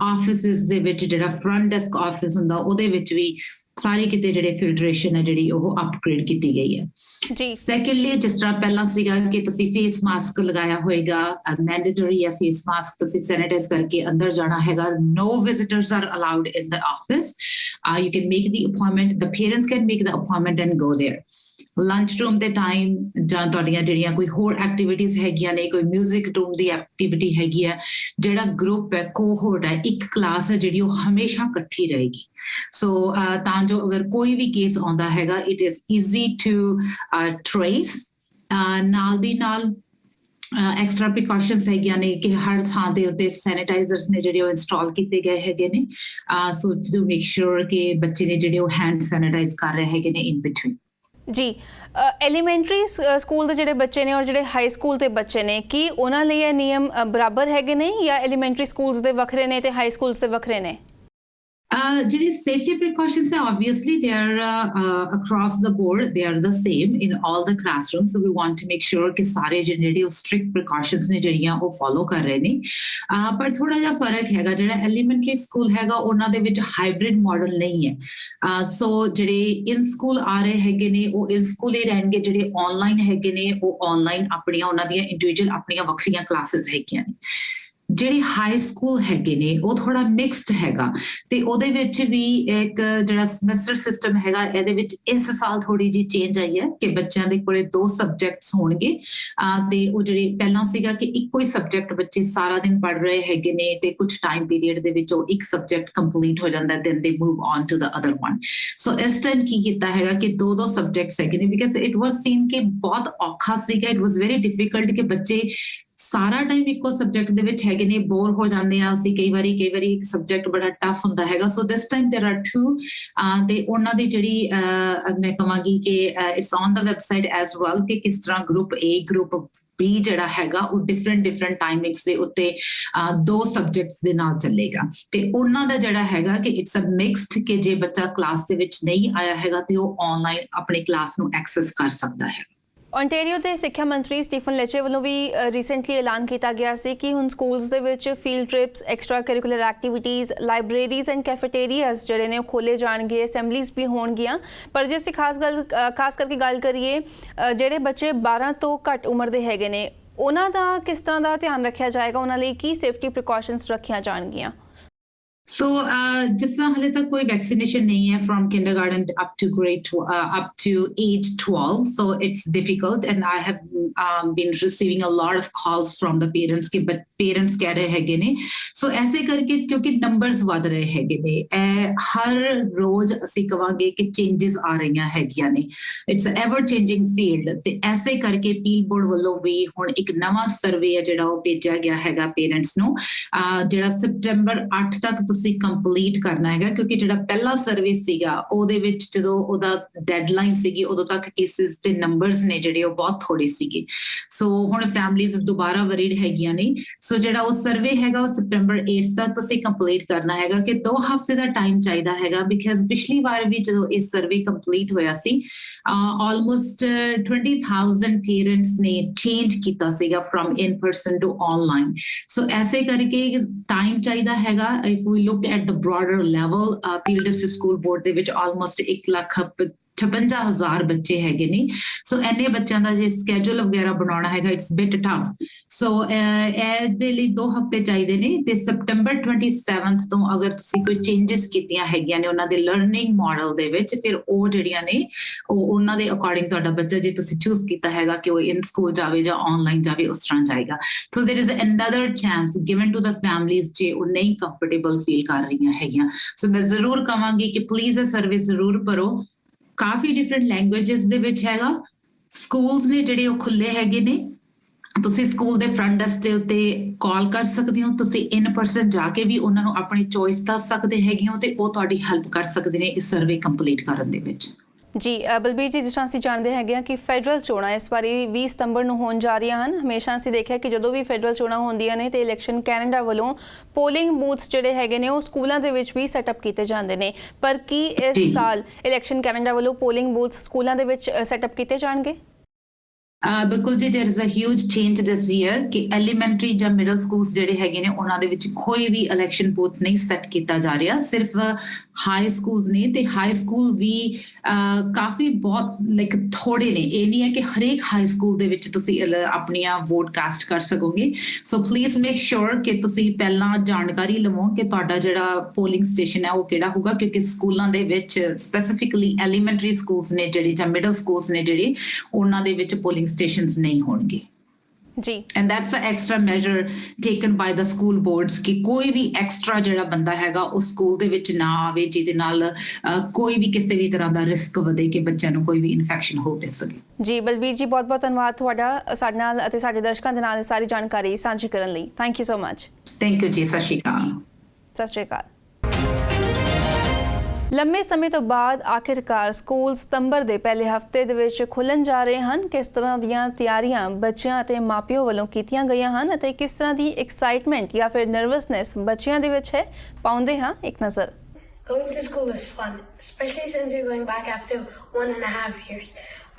ਆਫਿਸਿਸ ਦੇ ਵਿੱਚ, ਜਿਹੜਾ ਫਰੰਟ ਡੈਸਕ ਆਫਿਸ ਹੁੰਦਾ ਉਹਦੇ ਵਿੱਚ ਵੀ ਸਾਰੇ ਕਿਤੇ ਜਿਹੜੇ ਫਿਲਟਰੇਸ਼ਨ ਹੈ ਜਿਹੜੀ ਉਹ ਅਪਗ੍ਰੇਡ ਕੀਤੀ ਗਈ ਹੈ। ਜੀ ਸੈਕੰਡਲੀ ਜਿਸ ਤਰ੍ਹਾਂ ਪਹਿਲਾਂ ਸੀਗਾ ਕਿ ਤੁਸੀਂ ਫੇਸ ਮਾਸਕ ਲਗਾਇਆ ਹੋਏਗਾ, ਮੈਂਡੇਟਰੀ ਹੈ ਫੇਸ ਮਾਸਕ, ਤੁਸੀਂ ਸੈਨੀਟਾਈਜ਼ ਕਰਕੇ ਅੰਦਰ ਜਾਣਾ ਹੈਗਾ। No visitors are allowed in the office. You can make the appointment, the parents can make the appointment and go there. Lunch room ਦੇ ਟਾਈਮ ਜਾਂ ਤੁਹਾਡੀਆਂ ਜਿਹੜੀਆਂ ਕੋਈ ਹੋਰ ਐਕਟੀਵਿਟੀਜ਼ ਹੈਗੀਆਂ ਨੇ, ਕੋਈ ਮਿਊਜ਼ਿਕ ਰੂਮ ਦੀ ਐਕਟੀਵਿਟੀ ਹੈਗੀ ਹੈ, ਜਿਹੜਾ ਗਰੁੱਪ ਹੈ, ਕੋਹੋਰਟ ਹੈ, ਇੱਕ ਕਲਾਸ ਹੈ ਜਿਹੜੀ ਉਹ ਹਮੇਸ਼ਾ ਇਕੱਠੀ ਰਹੇਗੀ। ਸੋ ਤਾਂ ਜੋ ਅਗਰ ਕੋਈ ਵੀ ਕੇਸ ਆਉਂਦਾ ਹੈਗਾ, it is easy to trace. ਨਾਲ ਦੀ ਨਾਲ ਐਕਸਟਰਾ ਪ੍ਰੀਕਾਸ਼ਨਸ ਹੈਗੀਆਂ ਨੇ ਕਿ ਹਰ ਥਾਂ ਦੇ ਉੱਤੇ ਸੈਨੀਟਾਈਜ਼ਰਸ ਨੇ ਜਿਹੜੇ ਉਹ ਇੰਸਟਾਲ ਕੀਤੇ ਗਏ ਹੈਗੇ ਨੇ, ਸੋ ਟੂ ਮੇਕ ਸ਼ੋਰ ਕਿ ਬੱਚੇ ਨੇ ਜਿਹੜੇ ਉਹ ਹੈਂਡ ਸੈਨੀਟਾਈਜ਼ ਕਰ ਰਹੇ ਹੈਗੇ ਨੇ ਇਨ ਬਿਟਵੀਨ। ਜੀ ਐਲੀਮੈਂਟਰੀ ਸਕੂਲ ਦੇ ਜਿਹੜੇ ਬੱਚੇ ਨੇ ਔਰ ਜਿਹੜੇ ਹਾਈ ਸਕੂਲ ਦੇ ਬੱਚੇ ਨੇ, ਕੀ ਉਹਨਾਂ ਲਈ ਇਹ ਨਿਯਮ ਬਰਾਬਰ ਹੈਗੇ ਨੇ ਜਾਂ ਐਲੀਮੈਂਟਰੀ ਸਕੂਲਸ ਦੇ ਵੱਖਰੇ ਨੇ ਤੇ ਹਾਈ ਸਕੂਲਸ ਦੇ ਵੱਖਰੇ ਨੇ? ਜਿਹੜੇ safety precautions are obviously they are across the board, they are the same in all the classrooms, so we want to make sure ਕਿ ਸਾਰੇ ਜਿਹੜੇ ਉਹ strict precautions ਨੇ ਜਿਹੜੀਆਂ ਉਹ follow ਕਰ ਰਹੇ ਨੇ। ਪਰ ਥੋੜਾ ਜਿਹਾ ਫਰਕ ਹੈਗਾ, ਜਿਹੜਾ elementary school ਹੈਗਾ ਉਹਨਾਂ ਦੇ ਵਿੱਚ hybrid model ਨਹੀਂ ਹੈ। ਸੋ ਜਿਹੜੇ in school ਆ ਰਹੇ ਹੈਗੇ ਨੇ ਉਹ in school ਹੀ ਰਹਿਣਗੇ, ਜਿਹੜੇ online ਹੈਗੇ ਨੇ ਉਹ online ਆਪਣੀਆਂ ਉਹਨਾਂ ਦੀਆਂ individual ਆਪਣੀਆਂ ਵੱਖਰੀਆਂ classes ਹੈਗੀਆਂ ਨੇ। ਜਿਹੜੇ ਹਾਈ ਸਕੂਲ ਹੈਗੇ ਨੇ ਉਹ ਥੋੜਾ ਮਿਕਸਡ ਹੈਗਾ ਤੇ ਉਹਦੇ ਵਿੱਚ ਵੀ ਇੱਕ ਜਿਹੜਾ ਸਮੈਸਟਰ ਸਿਸਟਮ ਹੈਗਾ, ਇਹਦੇ ਵਿੱਚ ਇਸ ਸਾਲ ਥੋੜੀ ਜਿਹੀ ਚੇਂਜ ਆਈ ਹੈ ਕਿ ਬੱਚਿਆਂ ਦੇ ਕੋਲੇ 2 ਸਬਜੈਕਟਸ ਹੋਣਗੇ। ਤੇ ਉਹ ਜਿਹੜੇ ਪਹਿਲਾਂ ਸੀਗਾ ਕਿ ਇੱਕੋ ਹੀ ਸਬਜੈਕਟ ਬੱਚੇ ਸਾਰਾ ਦਿਨ ਪੜ੍ਹ ਰਹੇ ਹੈਗੇ ਨੇ ਤੇ ਕੁਝ ਟਾਈਮ ਪੀਰੀਅਡ ਦੇ ਵਿੱਚ ਉਹ ਇੱਕ ਸਬਜੈਕਟ ਕੰਪਲੀਟ ਹੋ ਜਾਂਦਾ, then they move on to the other one. So ਇਸ ਟਾਈਮ ਕੀ ਕੀਤਾ ਹੈਗਾ ਕਿ 2 ਸਬਜੈਕਟਸ ਹੈਗੇ ਨੇ, ਬਿਕਾਜ਼ ਇਟ ਵਾਸ ਸੀਨ ਕਿ ਬਹੁਤ ਔਖਾ ਸੀਗਾ, ਇਟ ਵਾਸ ਵੈਰੀ ਡਿਫਿਕਲਟ ਕਿ ਬੱਚੇ ਸਾਰਾ ਟਾਈਮ ਇੱਕੋ ਸਬਜੈਕਟ ਦੇ ਵਿੱਚ ਹੈਗੇ ਨੇ, ਬੋਰ ਹੋ ਜਾਂਦੇ ਆ ਅਸੀਂ ਕਈ ਵਾਰੀ ਇੱਕ ਸਬਜੈਕਟ ਬੜਾ ਟਫ ਹੁੰਦਾ ਹੈਗਾ। ਸੋ ਦਿਸ ਟਾਈਮ ਦੇਰ ਆਰ 2 ਤੇ ਉਹਨਾਂ ਦੀ ਜਿਹੜੀ ਮੈਂ ਕਹਾਂਗੀ ਕਿ it's on the website as well ਕਿ ਕਿਸ ਤਰ੍ਹਾਂ ਗਰੁੱਪ A ਗਰੁੱਪ B ਜਿਹੜਾ ਹੈਗਾ ਉਹ ਡਿਫਰੈਂਟ ਟਾਈਮਿੰਗਸ ਦੇ ਉੱਤੇ 2 ਸਬਜੈਕਟਸ ਦੇ ਨਾਲ ਚੱਲੇਗਾ। ਤੇ ਉਹਨਾਂ ਦਾ ਜਿਹੜਾ ਹੈਗਾ ਕਿ ਇਟਸ ਅ ਮਿਕਸਡ ਕਿ ਜੇ ਬੱਚਾ ਕਲਾਸ ਦੇ ਵਿੱਚ ਨਹੀਂ ਆਇਆ ਹੈਗਾ ਤੇ ਉਹ ਆਨਲਾਈਨ ਆਪਣੀ ਕਲਾਸ ਨੂੰ ਐਕਸੈਸ ਕਰ ਸਕਦਾ ਹੈ। ਓਨਟਾਰੀਓ ਦੇ ਸਿੱਖਿਆ ਮੰਤਰੀ ਸਟੀਫਨ ਲੈਚੇ ਵੱਲੋਂ ਵੀ ਰੀਸੈਂਟਲੀ ਐਲਾਨ ਕੀਤਾ ਗਿਆ ਸੀ ਕਿ ਹੁਣ ਸਕੂਲਸ ਦੇ ਵਿੱਚ field trips, extra curricular activities, libraries and cafeterias ਜਿਹੜੇ ਨੇ ਉਹ ਖੋਲ੍ਹੇ ਜਾਣਗੇ, ਅਸੈਂਬਲੀਜ਼ ਵੀ ਹੋਣਗੀਆਂ। ਪਰ ਜੇ ਅਸੀਂ ਖਾਸ ਕਰਕੇ ਗੱਲ ਕਰੀਏ ਜਿਹੜੇ ਬੱਚੇ 12 ਤੋਂ ਘੱਟ ਉਮਰ ਦੇ ਹੈਗੇ ਨੇ, ਉਹਨਾਂ ਦਾ ਕਿਸ ਤਰ੍ਹਾਂ ਦਾ ਧਿਆਨ ਰੱਖਿਆ ਜਾਏਗਾ, ਉਹਨਾਂ ਲਈ ਕੀ ਸੇਫਟੀ ਪ੍ਰੀਕਾਸ਼ਨਸ ਰੱਖੀਆਂ ਜਾਣਗੀਆਂ? So ਜਿਸ ਤਰ੍ਹਾਂ ਹਾਲੇ ਤੱਕ ਕੋਈ ਵੈਕਸੀਨੇਸ਼ਨ ਨਹੀਂ ਹੈ from kindergarten up to age 12, so it's difficult and I have been receiving a lot of calls from the parents ਕਿ parents ਕਹਿ ਰਹੇ ਹੈਗੇ ਨੇ। ਸੋ ਐਸੇ ਕਰਕੇ ਕਿਉਂਕਿ ਨੰਬਰਸ ਵੱਧ ਰਹੇ ਹੈਗੇ ਨੇ, ਹਰ ਰੋਜ਼ ਅਸੀਂ ਕਵਾਂਗੇ ਕਿ ਚੇਂਜਸ ਆ ਰਹੀਆਂ ਹੈਗੀਆਂ ਨੇ, ਇਟਸ ਐਵਰ ਚੇਂਜਿੰਗ ਫੀਲਡ। ਤੇ ਐਸੇ ਕਰਕੇ ਪੀਲ ਬੋਰਡ ਵੱਲੋਂ ਵੀ ਹੁਣ ਇੱਕ ਨਵਾਂ ਸਰਵੇ ਹੈ ਜਿਹੜਾ ਉਹ ਭੇਜਿਆ ਗਿਆ ਹੈਗਾ ਪੇਰੈਂਟਸ ਨੂੰ, ਜਿਹੜਾ ਸੈਪਟੈਂਬਰ 8 ਤੱਕ ਤੁਸੀਂ ਕੰਪਲੀਟ ਕਰਨਾ ਹੈਗਾ। ਕਿਉਂਕਿ ਜਿਹੜਾ ਪਹਿਲਾ ਸਰਵੇ ਸੀਗਾ ਉਹਦੇ ਵਿੱਚ ਜਦੋਂ ਉਹਦਾ ਡੈਡਲਾਈਨ ਸੀਗੀ ਉਦੋਂ ਤੱਕ ਕੇਸਿਸ ਤੇ ਨੰਬਰਸ ਨੇ ਜਿਹੜੇ ਉਹ ਬਹੁਤ ਥੋੜੇ ਸੀਗੇ। ਸੋ ਹੁਣ ਫੈਮਲੀਜ਼ ਦੁਬਾਰਾ ਵਰੀਡ ਹੈਗੀਆਂ ਨੇ। ਸੋ ਜਿਹੜਾ ਉਹ ਸਰਵੇ ਹੈਗਾ ਉਹ ਸੈਪਟੈਂਬਰ 8 ਤੱਕ ਤੁਸੀਂ ਕੰਪਲੀਟ ਕਰਨਾ ਹੈਗਾ ਕਿ 2 ਹਫ਼ਤੇ ਦਾ ਟਾਈਮ ਚਾਹੀਦਾ ਹੈਗਾ। ਬਿਕਾਜ਼ ਪਿਛਲੀ ਵਾਰ ਵੀ ਜਦੋਂ ਇਹ ਸਰਵੇ ਕੰਪਲੀਟ ਹੋਇਆ ਸੀ ਆਲਮੋਸਟ 20,000 ਪੇਰੈਂਟਸ ਨੇ ਚੇਂਜ ਕੀਤਾ ਸੀਗਾ from in person to online. So ਐਸੇ ਕਰਕੇ ਟਾਈਮ ਚਾਹੀਦਾ ਹੈਗਾ। If we look at the broader level, Peel District School Board ਦੇ ਵਿੱਚ ਆਲਮੋਸਟ 1,56,000 ਬੱਚੇ ਹੈਗੇ ਨੇ। ਸੋ ਇੰਨੇ ਬੱਚਿਆਂ ਦਾ ਜੇ ਸਕੇਜੂਲ ਵਗੈਰਾ ਬਣਾਉਣਾ ਹੈਗਾ ਇਟਸ ਬਿਟ ਟਫ। ਸੋ ਇਹਦੇ ਲਈ 2 ਹਫ਼ਤੇ ਚਾਹੀਦੇ ਨੇ ਤੇ ਸੈਪਟੈਂਬਰ 27 ਤੋਂ ਅਗਰ ਤੁਸੀਂ ਕੋਈ ਚੇਂਜਸ ਕੀਤੀਆਂ ਹੈਗੀਆਂ ਨੇ ਉਹਨਾਂ ਦੇ ਲਰਨਿੰਗ ਮਾਡਲ ਦੇ ਵਿੱਚ, ਫਿਰ ਉਹ ਜਿਹੜੀਆਂ ਨੇ ਉਹ ਉਹਨਾਂ ਦੇ ਅਕੋਰਡਿੰਗ ਤੁਹਾਡਾ ਬੱਚਾ ਜੇ ਤੁਸੀਂ ਚੂਜ਼ ਕੀਤਾ ਹੈਗਾ ਕਿ ਉਹ ਇਨ ਸਕੂਲ ਜਾਵੇ ਜਾਂ ਆਨਲਾਈਨ ਜਾਵੇ ਉਸ ਤਰ੍ਹਾਂ ਜਾਏਗਾ। So there is another chance given to the families ਜੇ ਉਹ ਨਹੀਂ ਕੰਫਰਟੇਬਲ ਫੀਲ ਕਰ ਰਹੀਆਂ ਹੈਗੀਆਂ। ਸੋ ਮੈਂ ਜ਼ਰੂਰ ਕਹਾਂਗੀ ਕਿ ਪਲੀਜ਼ ਇਹ ਸਰਵੇ ਜ਼ਰੂਰ ਭਰੋ। ਕਾਫੀ ਡਿਫਰੈਂਟ ਲੈਂਗੁਏਜਸ ਦੇ ਵਿੱਚ ਹੈਗਾ। ਸਕੂਲਸ ਨੇ ਜਿਹੜੇ ਉਹ ਖੁੱਲੇ ਹੈਗੇ ਨੇ, ਤੁਸੀਂ ਸਕੂਲ ਦੇ ਫਰੰਟ ਡੈਸਕ ਦੇ ਉੱਤੇ ਕਾਲ ਕਰ ਸਕਦੇ ਹੋ, ਤੁਸੀਂ ਇਨ ਪਰਸਨ ਜਾ ਕੇ ਵੀ ਉਹਨਾਂ ਨੂੰ ਆਪਣੀ ਚੋਇਸ ਦੱਸ ਸਕਦੇ ਹੈਗੇ ਹੋ ਤੇ ਉਹ ਤੁਹਾਡੀ ਹੈਲਪ ਕਰ ਸਕਦੇ ਨੇ ਇਸ ਸਰਵੇ ਕੰਪਲੀਟ ਕਰਨ ਦੇ ਵਿੱਚ। ਜੀ ਬਲਬੀਰ ਜੀ, ਜਿਸ ਤਰ੍ਹਾਂ ਅਸੀਂ ਜਾਣਦੇ ਹੈਗੇ ਹਾਂ ਕਿ ਫੈਡਰਲ ਚੋਣਾਂ ਇਸ ਵਾਰੀ 20 ਸਤੰਬਰ ਨੂੰ ਹੋਣ ਜਾ ਰਹੀਆਂ ਹਨ। ਹਮੇਸ਼ਾ ਅਸੀਂ ਦੇਖਿਆ ਕਿ ਜਦੋਂ ਵੀ ਫੈਡਰਲ ਚੋਣਾਂ ਹੁੰਦੀਆਂ ਨੇ ਤੇ ਇਲੈਕਸ਼ਨ ਕੈਨੇਡਾ ਵੱਲੋਂ ਪੋਲਿੰਗ ਬੂਥਸ ਜਿਹੜੇ ਹੈਗੇ ਨੇ ਉਹ ਸਕੂਲਾਂ ਦੇ ਵਿੱਚ ਵੀ ਸੈਟਅਪ ਕੀਤੇ ਜਾਂਦੇ ਨੇ। ਪਰ ਕੀ ਇਸ ਸਾਲ ਇਲੈਕਸ਼ਨ ਕੈਨੇਡਾ ਵੱਲੋਂ ਪੋਲਿੰਗ ਬੂਥਸ ਸਕੂਲਾਂ ਦੇ ਵਿੱਚ ਸੈਟਅਪ ਕੀਤੇ ਜਾਣਗੇ? ਬਿਲਕੁਲ ਜੀ there is a huge change this year ਕਿ ਐਲੀਮੈਂਟਰੀ ਜਾਂ ਮਿਡਲ ਸਕੂਲਸ ਜਿਹੜੇ ਹੈਗੇ ਨੇ ਉਹਨਾਂ ਦੇ ਵਿੱਚ ਕੋਈ ਵੀ ਇਲੈਕਸ਼ਨ ਬੂਥ ਨਹੀਂ ਸੈੱਟ ਕੀਤਾ ਜਾ ਰਿਹਾ ਸਿਰਫ ਹਾਈ ਸਕੂਲਸ ਨੇ ਤੇ ਹਾਈ ਸਕੂਲ ਵੀ ਕਾਫੀ ਬਹੁਤ ਲਾਈਕ ਥੋੜੇ ਨੇ ਇਹ ਨਹੀਂ ਹੈ ਕਿ ਹਰੇਕ ਹਾਈ ਸਕੂਲ ਦੇ ਵਿੱਚ ਤੁਸੀਂ ਆਪਣੀਆਂ ਵੋਟ ਕਾਸਟ ਕਰ ਸਕੋਗੇ ਸੋ ਪਲੀਜ਼ ਮੇਕ ਸ਼ੋਰ ਕਿ ਤੁਸੀਂ ਪਹਿਲਾਂ ਜਾਣਕਾਰੀ ਲਵੋ ਕਿ ਤੁਹਾਡਾ ਜਿਹੜਾ ਪੋਲਿੰਗ ਸਟੇਸ਼ਨ ਹੈ ਉਹ ਕਿਹੜਾ ਹੋਊਗਾ ਕਿਉਂਕਿ ਸਕੂਲਾਂ ਦੇ ਵਿੱਚ ਸਪੈਸੀਫਿਕਲੀ ਐਲੀਮੈਂਟਰੀ ਸਕੂਲਸ ਨੇ ਜਿਹੜੇ ਜਾਂ ਮਿਡਲ ਸਕੂਲਸ ਨੇ ਜਿਹੜੇ ਉਹਨਾਂ ਦੇ ਵਿੱਚ ਪੋਲਿੰਗ stations नहीं होंगे जी and that's the extra measure taken by the school boards कि कोई भी extra ਜਿਹੜਾ ਬੰਦਾ ਹੈਗਾ ਉਹ ਸਕੂਲ ਦੇ ਵਿੱਚ ਨਾ ਆਵੇ ਜਿਹਦੇ ਨਾਲ ਕੋਈ ਵੀ ਕਿਸੇ ਵੀ ਤਰ੍ਹਾਂ ਦਾ ਰਿਸਕ ਵਧੇ ਕਿ ਬੱਚਿਆਂ ਨੂੰ ਕੋਈ ਵੀ ਇਨਫੈਕਸ਼ਨ ਹੋ ਸਕੇ ਜੀ ਬਲਬੀਰ ਜੀ ਬਹੁਤ ਬਹੁਤ ਧੰਨਵਾਦ ਤੁਹਾਡਾ ਸਾਡੇ ਨਾਲ ਅਤੇ ਸਾਡੇ ਦਰਸ਼ਕਾਂ ਦੇ ਨਾਲ ਇਹ ਸਾਰੀ ਜਾਣਕਾਰੀ ਸਾਂਝੀ ਕਰਨ ਲਈ thank you so much thank you ਜੀ ਸਤਿ ਸ਼੍ਰੀ ਅਕਾਲ ਸਤਿ ਸ਼੍ਰੀ ਅਕਾਲ ਲੰਮੇ ਸਮੇਂ ਤੋਂ ਬਾਅਦ ਆਖਿਰਕਾਰ ਸਕੂਲ ਸਤੰਬਰ ਦੇ ਪਹਿਲੇ ਹਫਤੇ ਦੇ ਵਿੱਚ ਖੁੱਲ੍ਹਣ ਜਾ ਰਹੇ ਹਨ ਕਿਸ ਤਰ੍ਹਾਂ ਦੀਆਂ ਤਿਆਰੀਆਂ ਬੱਚਿਆਂ ਅਤੇ ਮਾਪਿਆਂ ਵੱਲੋਂ ਕੀਤੀਆਂ ਗਈਆਂ ਹਨ ਅਤੇ ਕਿਸ ਤਰ੍ਹਾਂ ਦੀ ਐਕਸਾਈਟਮੈਂਟ ਜਾਂ ਫਿਰ ਨਰਵਸਨੈਸ ਬੱਚਿਆਂ ਦੇ ਵਿੱਚ ਹੈ ਪਾਉਂਦੇ ਹਾਂ ਇੱਕ ਨਜ਼ਰ Going to school is fun, especially since you're going back after 1.5 years.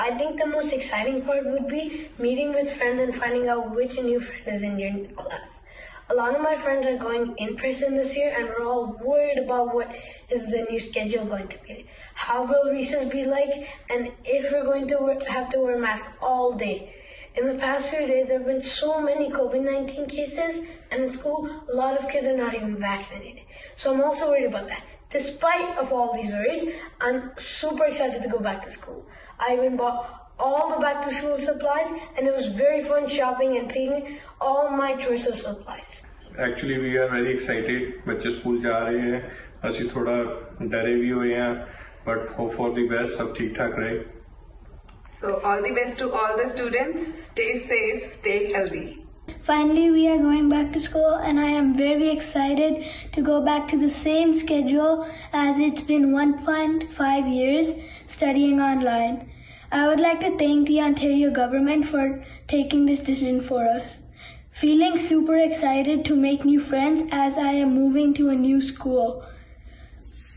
I think the most exciting part would be meeting with friends and finding out which new friend is in your class. A lot of my friends are going in person this year and we're all worried about what is the new schedule going to be. How will recess be like and if we're going to have to wear masks all day. In the past few days there have been so many COVID-19 cases and in school a lot of kids are not even vaccinated. So I'm also worried about that. Despite of all these worries, I'm super excited to go back to school. I even bought all the back to school supplies and it was very fun shopping and picking all my choice of supplies. Actually we are very excited. बच्चे स्कूल जा रहे हैं ਅਸੀਂ थोड़ा डरे भी हुए हैं but hope for the best सब ठीक ठाक रहे. So all the best to all the students. Stay safe, stay healthy. Finally, we are going back to school and I am very excited to go back to the same schedule as it's been 1.5 years studying online. I would like to thank the Ontario government for taking this decision for us. Feeling super excited to make new friends as I am moving to a new school.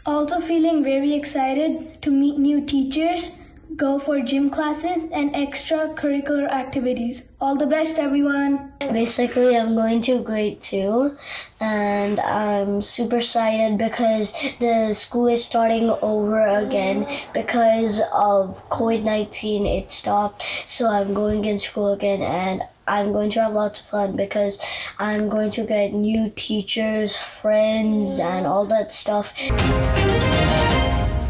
Also feeling very excited to meet new teachers, go for gym classes and extracurricular activities. All the best, everyone. Basically, I'm going to grade 2 and I'm super excited because the school is starting over again because of COVID-19. It stopped, so I'm going in school again and I'm going to have lots of fun because I'm going to get new teachers, friends and all that stuff.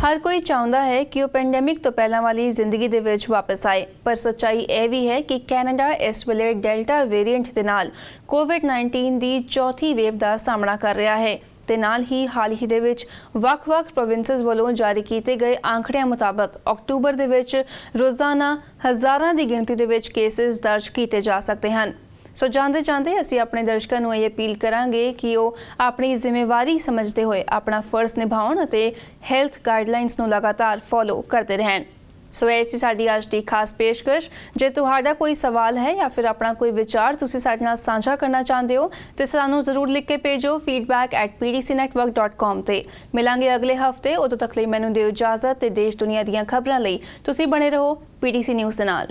ਹਰ ਕੋਈ ਚਾਹੁੰਦਾ ਹੈ ਕਿ ਉਹ ਪੈਂਡੈਮਿਕ ਤੋਂ ਪਹਿਲਾਂ ਵਾਲੀ ਜ਼ਿੰਦਗੀ ਦੇ ਵਿੱਚ ਵਾਪਸ ਆਏ ਪਰ ਸੱਚਾਈ ਇਹ ਵੀ ਹੈ ਕਿ ਕੈਨੇਡਾ ਇਸ ਵੇਲੇ ਡੈਲਟਾ ਵੇਰੀਐਂਟ ਦੇ ਨਾਲ ਕੋਵਿਡ-19 ਦੀ ਚੌਥੀ ਵੇਵ ਦਾ ਸਾਹਮਣਾ ਕਰ ਰਿਹਾ ਹੈ ਤੇ ਨਾਲ ਹੀ ਹਾਲ ਹੀ ਦੇ ਵਿੱਚ ਵੱਖ-ਵੱਖ ਪ੍ਰੋਵਿੰਸਸ ਵੱਲੋਂ ਜਾਰੀ ਕੀਤੇ ਗਏ ਅੰਕੜਿਆਂ ਮੁਤਾਬਕ ਅਕਤੂਬਰ ਦੇ ਵਿੱਚ ਰੋਜ਼ਾਨਾ ਹਜ਼ਾਰਾਂ ਦੀ ਗਿਣਤੀ ਦੇ ਵਿੱਚ ਕੇਸਿਸ ਦਰਜ ਕੀਤੇ ਜਾ ਸਕਦੇ ਹਨ ਸੋ ਜਾਂਦੇ ਅਸੀਂ ਆਪਣੇ ਦਰਸ਼ਕਾਂ ਨੂੰ ਇਹ ਅਪੀਲ ਕਰਾਂਗੇ ਕਿ ਉਹ ਆਪਣੀ ਜ਼ਿੰਮੇਵਾਰੀ ਸਮਝਦੇ ਹੋਏ ਆਪਣਾ ਫਰਜ਼ ਨਿਭਾਉਣ ਅਤੇ ਹੈਲਥ ਗਾਈਡਲਾਈਨਸ ਨੂੰ ਲਗਾਤਾਰ ਫੋਲੋ ਕਰਦੇ ਰਹਿਣ ਸੋ ਇਹ ਸੀ ਸਾਡੀ ਅੱਜ ਦੀ ਖਾਸ ਪੇਸ਼ਕਸ਼ ਜੇ ਤੁਹਾਡਾ ਕੋਈ ਸਵਾਲ ਹੈ ਜਾਂ ਫਿਰ ਆਪਣਾ ਕੋਈ ਵਿਚਾਰ ਤੁਸੀਂ ਸਾਡੇ ਨਾਲ ਸਾਂਝਾ ਕਰਨਾ ਚਾਹੁੰਦੇ ਹੋ ਤੇ ਸਾਨੂੰ ਜ਼ਰੂਰ ਲਿਖ ਕੇ ਭੇਜੋ feedback@pdcnetwork.com ਤੇ ਮਿਲਾਂਗੇ ਅਗਲੇ ਹਫਤੇ ਉਦੋਂ ਤੱਕ ਲਈ ਮੈਨੂੰ ਦਿਓ ਇਜਾਜ਼ਤ ਤੇ ਦੇਸ਼ ਦੁਨੀਆ ਦੀਆਂ ਖਬਰਾਂ ਲਈ ਤੁਸੀਂ ਬਣੇ ਰਹੋ PDC ਨਿਊਜ਼ ਦੇ ਨਾਲ